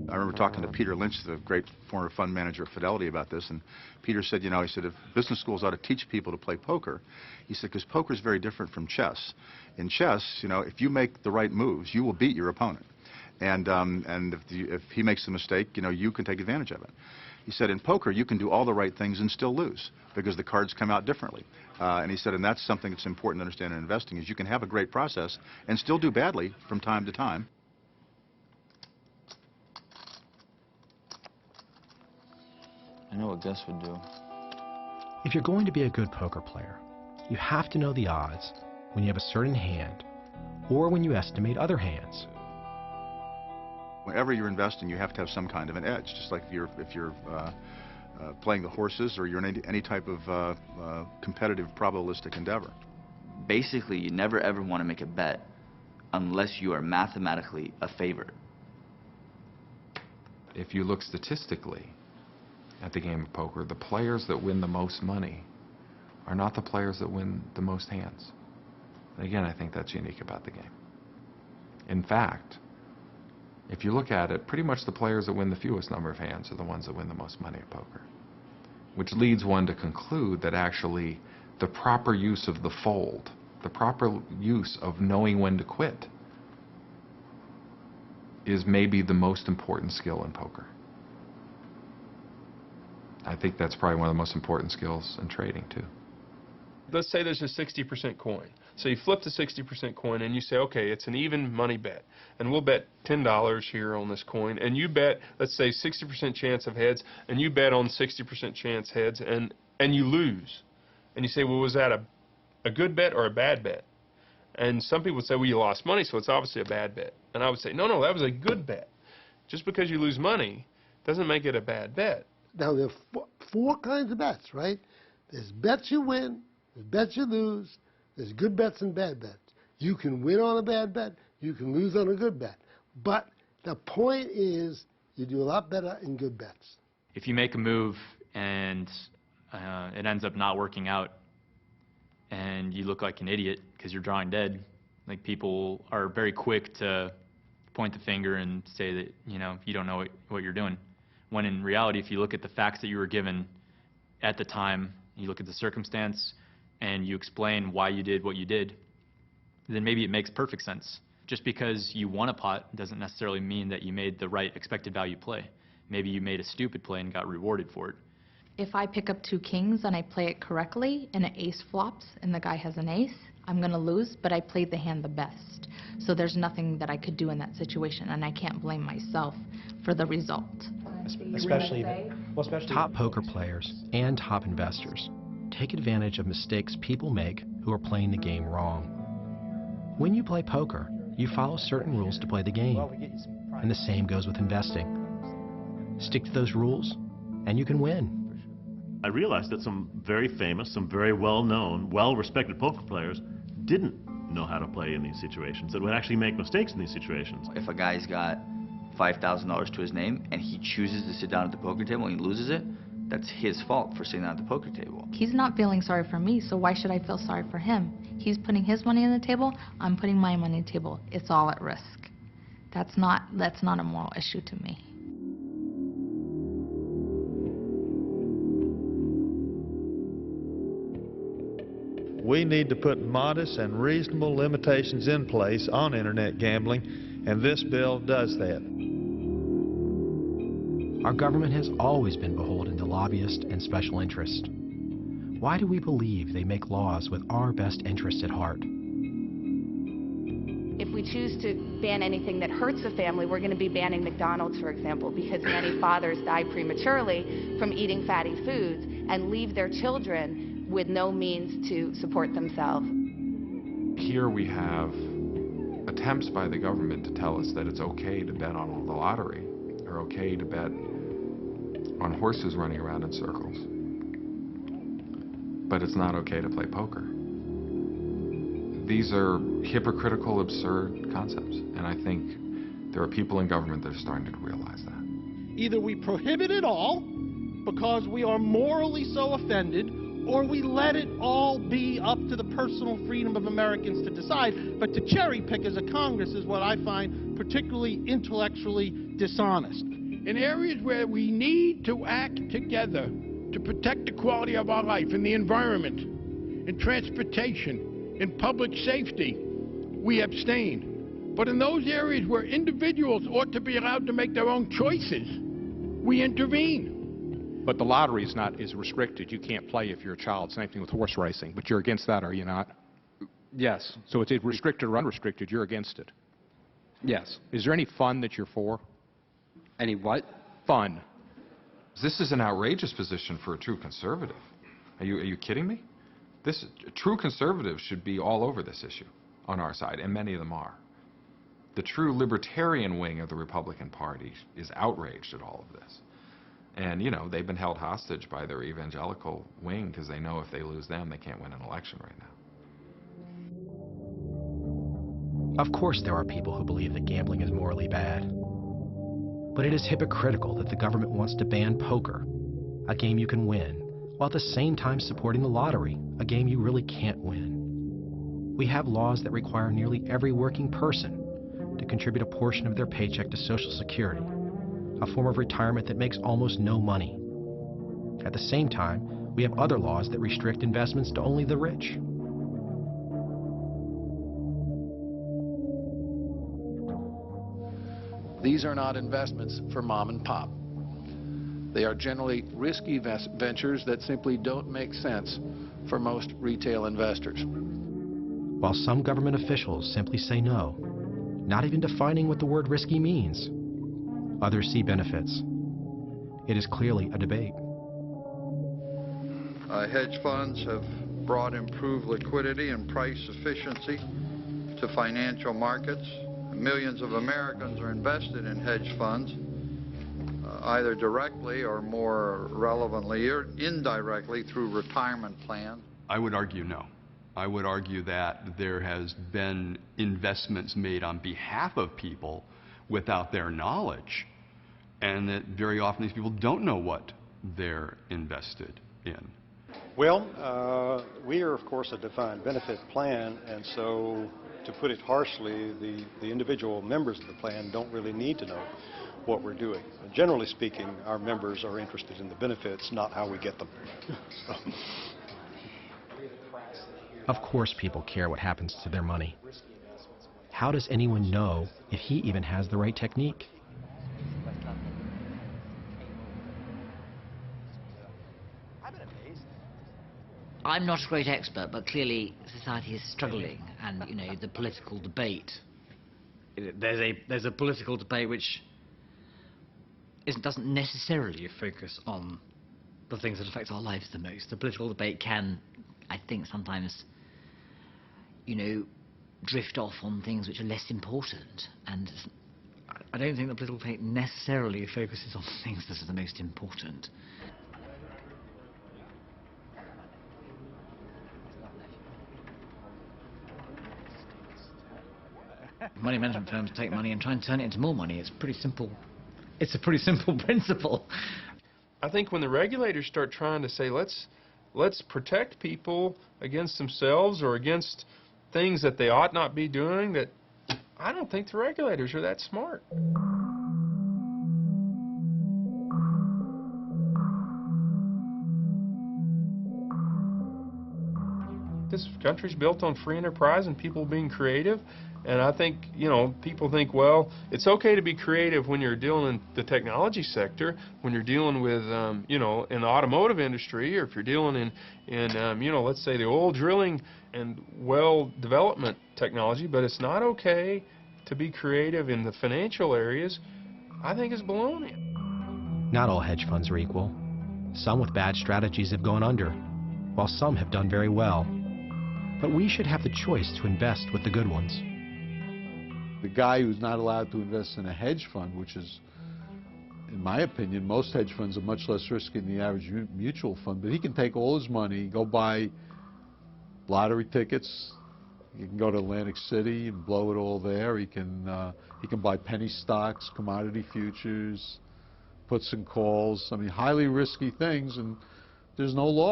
I remember talking to Peter Lynch, the great former fund manager of Fidelity, about this, and Peter said, you know, he said, if business schools ought to teach people to play poker, he said, because poker is very different from chess. In chess, you know, if you make the right moves, you will beat your opponent. And if he makes a mistake, you know, you can take advantage of it. He said, in poker, you can do all the right things and still lose because the cards come out differently. And he said, and that's something that's important to understand in investing, is you can have a great process and still do badly from time to time. I know what Gus would do. If you're going to be a good poker player, you have to know the odds when you have a certain hand or when you estimate other hands. Whenever you're investing, you have to have some kind of an edge, just like if you're playing the horses or you're in any type of competitive probabilistic endeavor. Basically, you never ever want to make a bet unless you are mathematically a favorite. If you look statistically at the game of poker, the players that win the most money are not the players that win the most hands. And again, I think that's unique about the game. In fact, if you look at it, pretty much the players that win the fewest number of hands are the ones that win the most money at poker. Which leads one to conclude that actually the proper use of the fold, the proper use of knowing when to quit, is maybe the most important skill in poker. I think that's probably one of the most important skills in trading, too. Let's say there's a 60% coin. So you flip the 60% coin and you say, okay, it's an even money bet. And we'll bet $10 here on this coin. And you bet, let's say, 60% chance of heads. And you bet on 60% chance heads. And you lose. And you say, well, was that a good bet or a bad bet? And some people would say, well, you lost money, so it's obviously a bad bet. And I would say, no, that was a good bet. Just because you lose money doesn't make it a bad bet. Now, there are four kinds of bets, right? There's bets you win, there's bets you lose, there's good bets and bad bets. You can win on a bad bet, you can lose on a good bet. But the point is, you do a lot better in good bets. If you make a move and it ends up not working out and you look like an idiot because you're drawing dead, like people are very quick to point the finger and say that, you know, you don't know what you're doing. When in reality, if you look at the facts that you were given at the time, you look at the circumstance, and you explain why you did what you did, then maybe it makes perfect sense. Just because you won a pot doesn't necessarily mean that you made the right expected value play. Maybe you made a stupid play and got rewarded for it. If I pick up two kings and I play it correctly and an ace flops and the guy has an ace, I'm going to lose, but I played the hand the best. So there's nothing that I could do in that situation, and I can't blame myself for the result. Especially top poker players and top investors take advantage of mistakes people make who are playing the game wrong. When you play poker, you follow certain rules to play the game, and the same goes with investing. Stick to those rules, and you can win. I realized that some very famous, some very well-known, well-respected poker players didn't know how to play in these situations, that would actually make mistakes in these situations. If a guy's got $5,000 to his name and he chooses to sit down at the poker table and he loses it, that's his fault for sitting down at the poker table. He's not feeling sorry for me, so why should I feel sorry for him? He's putting his money on the table, I'm putting my money on the table. It's all at risk. That's not a moral issue to me. We need to put modest and reasonable limitations in place on internet gambling, and this bill does that. Our government has always been beholden to lobbyists and special interests. Why do we believe they make laws with our best interest at heart? If we choose to ban anything that hurts a family, we're going to be banning McDonald's, for example, because many fathers die prematurely from eating fatty foods and leave their children with no means to support themselves. Here we have attempts by the government to tell us that it's okay to bet on the lottery, or okay to bet on horses running around in circles, but it's not okay to play poker. These are hypocritical, absurd concepts, and I think there are people in government that are starting to realize that. Either we prohibit it all because we are morally so offended, or we let it all be up to the personal freedom of Americans to decide. But to cherry pick as a Congress is what I find particularly intellectually dishonest. In areas where we need to act together to protect the quality of our life, in the environment, in transportation, in public safety, we abstain. But in those areas where individuals ought to be allowed to make their own choices, we intervene. But the lottery is restricted. You can't play if you're a child. Same thing with horse racing. But you're against that, are you not? Yes. So it's restricted or unrestricted. You're against it. Yes. Is there any fun that you're for? Any what? Fun. This is an outrageous position for a true conservative. Are you kidding me? True conservatives should be all over this issue on our side, and many of them are. The true libertarian wing of the Republican Party is outraged at all of this. And, you know, they've been held hostage by their evangelical wing because they know if they lose them, they can't win an election right now. Of course there are people who believe that gambling is morally bad. But it is hypocritical that the government wants to ban poker, a game you can win, while at the same time supporting the lottery, a game you really can't win. We have laws that require nearly every working person to contribute a portion of their paycheck to Social Security, a form of retirement that makes almost no money. At the same time, we have other laws that restrict investments to only the rich. These are not investments for mom and pop. They are generally risky ventures that simply don't make sense for most retail investors. While some government officials simply say no, not even defining what the word risky means, others see benefits. It is clearly a debate. Hedge funds have brought improved liquidity and price efficiency to financial markets. Millions of Americans are invested in hedge funds, either directly or more relevantly or indirectly through retirement plans. I would argue no. I would argue that there has been investments made on behalf of people without their knowledge, and that very often these people don't know what they're invested in. Well, we are, of course, a defined benefit plan, and so, to put it harshly, the individual members of the plan don't really need to know what we're doing. Generally speaking, our members are interested in the benefits, not how we get them. Of course people care what happens to their money. How does anyone know if he even has the right technique? I'm not a great expert, but clearly society is struggling, and you know the political debate. There's a political debate which doesn't necessarily focus on the things that affect our lives the most. The political debate can, I think, sometimes, you know, drift off on things which are less important, and I don't think the political debate necessarily focuses on things that are the most important. Money management firms take money and try and turn it into more money. It's pretty simple. It's a pretty simple principle. I think when the regulators start trying to say, let's protect people against themselves or against things that they ought not be doing, that I don't think the regulators are that smart. This country's built on free enterprise and people being creative, and I think, you know, people think, well, it's okay to be creative when you're dealing in the technology sector, when you're dealing with, you know, in the automotive industry, or if you're dealing in you know, let's say the oil drilling and well development technology, but it's not okay to be creative in the financial areas. I think it's baloney. Not all hedge funds are equal. Some with bad strategies have gone under, while some have done very well. But we should have the choice to invest with the good ones. The guy who's not allowed to invest in a hedge fund, which is, in my opinion, most hedge funds are much less risky than the average mutual fund, but he can take all his money, go buy lottery tickets. He can go to Atlantic City and blow it all there. He can buy penny stocks, commodity futures, puts and calls. I mean, highly risky things, and there's no law.